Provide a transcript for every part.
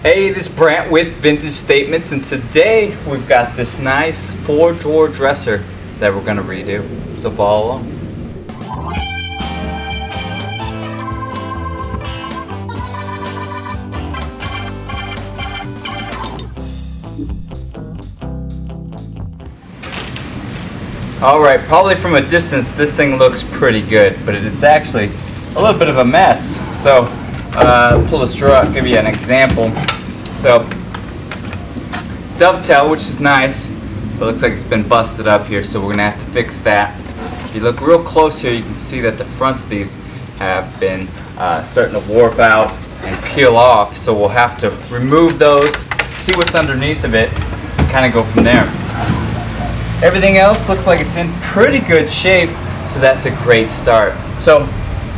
Hey, this is Brant with Vintage Statements, and today we've got this nice 4-drawer dresser that we're going to redo. So follow along. Alright, probably from a distance this thing looks pretty good, but it's actually a little bit of a mess. So, pull this drawer out, give you an example. So, dovetail, which is nice, but looks like it's been busted up here, so we're going to have to fix that. If you look real close here, you can see that the fronts of these have been starting to warp out and peel off, so we'll have to remove those, see what's underneath of it, and kind of go from there. Everything else looks like it's in pretty good shape, so that's a great start. So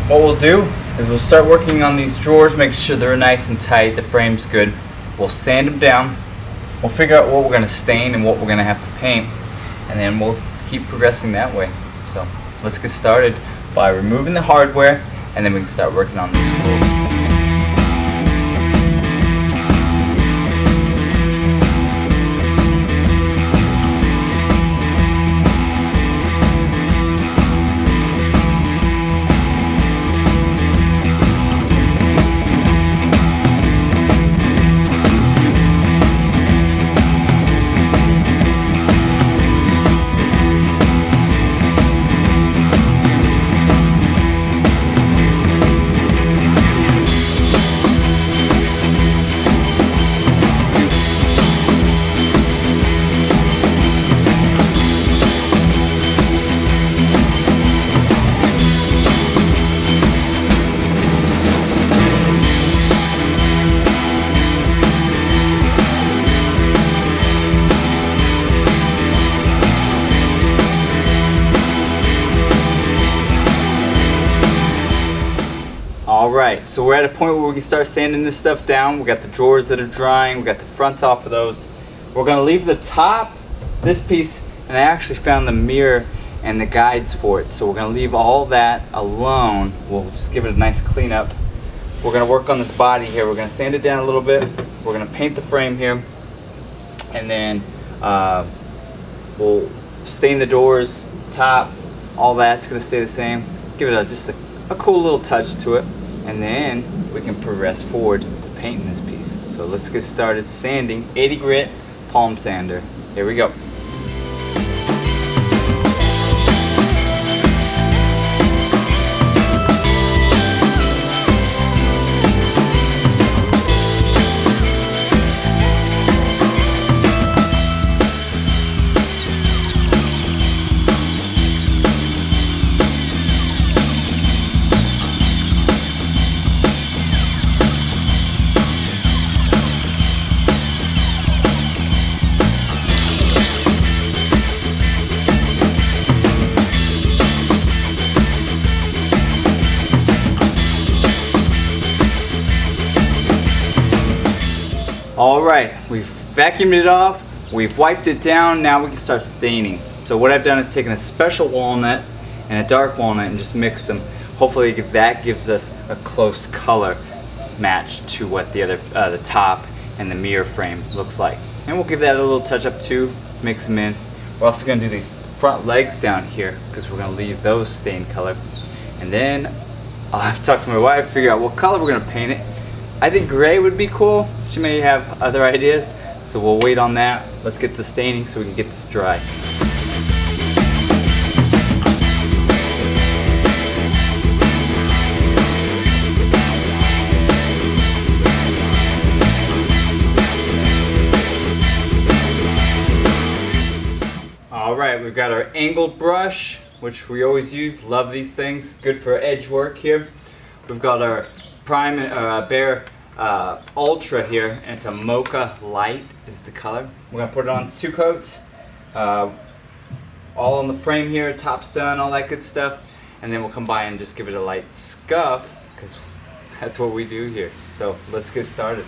what we'll do is we'll start working on these drawers, make sure they're nice and tight, the frame's good. We'll sand them down, we'll figure out what we're going to stain and what we're going to have to paint, and then we'll keep progressing that way. So let's get started by removing the hardware, and then we can start working on these drawers. Alright, so we're at a point where we can start sanding this stuff down. We got the drawers that are drying, we got the front off of those. We're going to leave the top, this piece, and I actually found the mirror and the guides for it. So we're going to leave all that alone. We'll just give it a nice clean up. We're going to work on this body here. We're going to sand it down a little bit. We're going to paint the frame here. And then we'll stain the doors, top, all that's going to stay the same. Give it just a cool little touch to it. And then we can progress forward to painting this piece. So let's get started sanding. 80 grit palm sander. Here we go. Alright, we've vacuumed it off, we've wiped it down, now we can start staining. So what I've done is taken a special walnut and a dark walnut and just mixed them. Hopefully that gives us a close color match to what the other, the top and the mirror frame looks like. And we'll give that a little touch up too, mix them in. We're also going to do these front legs down here because we're going to leave those stained color. And then I'll have to talk to my wife, figure out what color we're going to paint it. I think gray would be cool. She may have other ideas, so we'll wait on that. Let's get to staining so we can get this dry. Alright, we've got our angled brush, which we always use. Love these things. Good for edge work here. We've got our Behr Ultra here, and it's a Mocha Light is the color. We're going to put it on 2 coats, all on the frame here, top's done, all that good stuff, and then we'll come by and just give it a light scuff, because that's what we do here. So let's get started.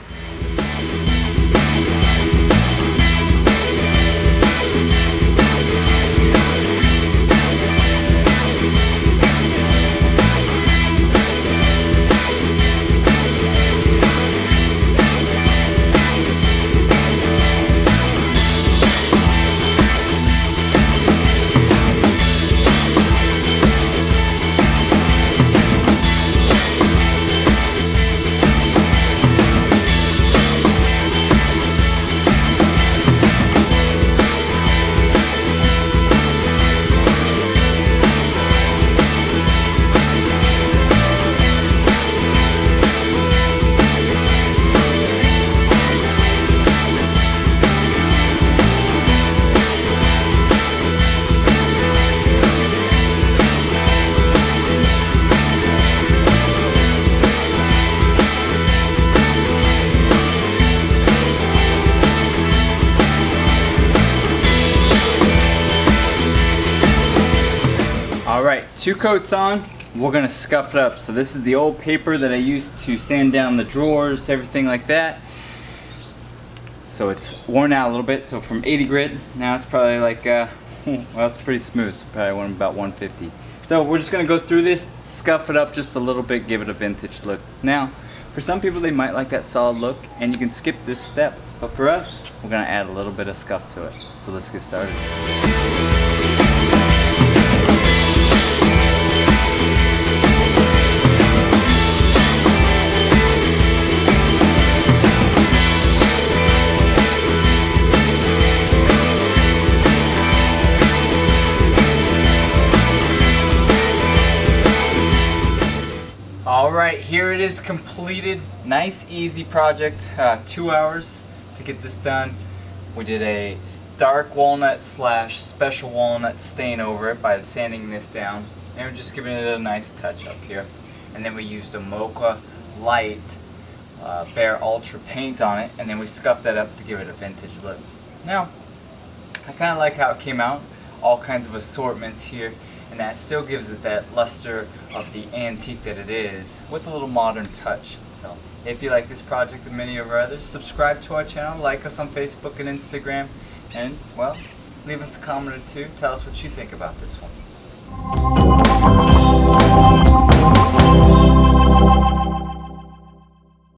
2 coats on, we're gonna scuff it up. So this is the old paper that I used to sand down the drawers, everything like that. So it's worn out a little bit. So from 80 grit, now it's probably like, well, it's pretty smooth. So probably went about 150. So we're just gonna go through this, scuff it up just a little bit, give it a vintage look. Now, for some people, they might like that solid look, and you can skip this step. But for us, we're gonna add a little bit of scuff to it. So let's get started. Alright, here it is completed. Nice, easy project. 2 hours to get this done. We did a dark walnut / special walnut stain over it by sanding this down. And we're just giving it a nice touch up here. And then we used a Mocha light Behr Ultra paint on it. And then we scuffed that up to give it a vintage look. Now, I kind of like how it came out. All kinds of assortments here. And that still gives it that luster of the antique that it is, with a little modern touch. So if you like this project and many of our others, subscribe to our channel, like us on Facebook and Instagram, and, well, leave us a comment or two. Tell us what you think about this one.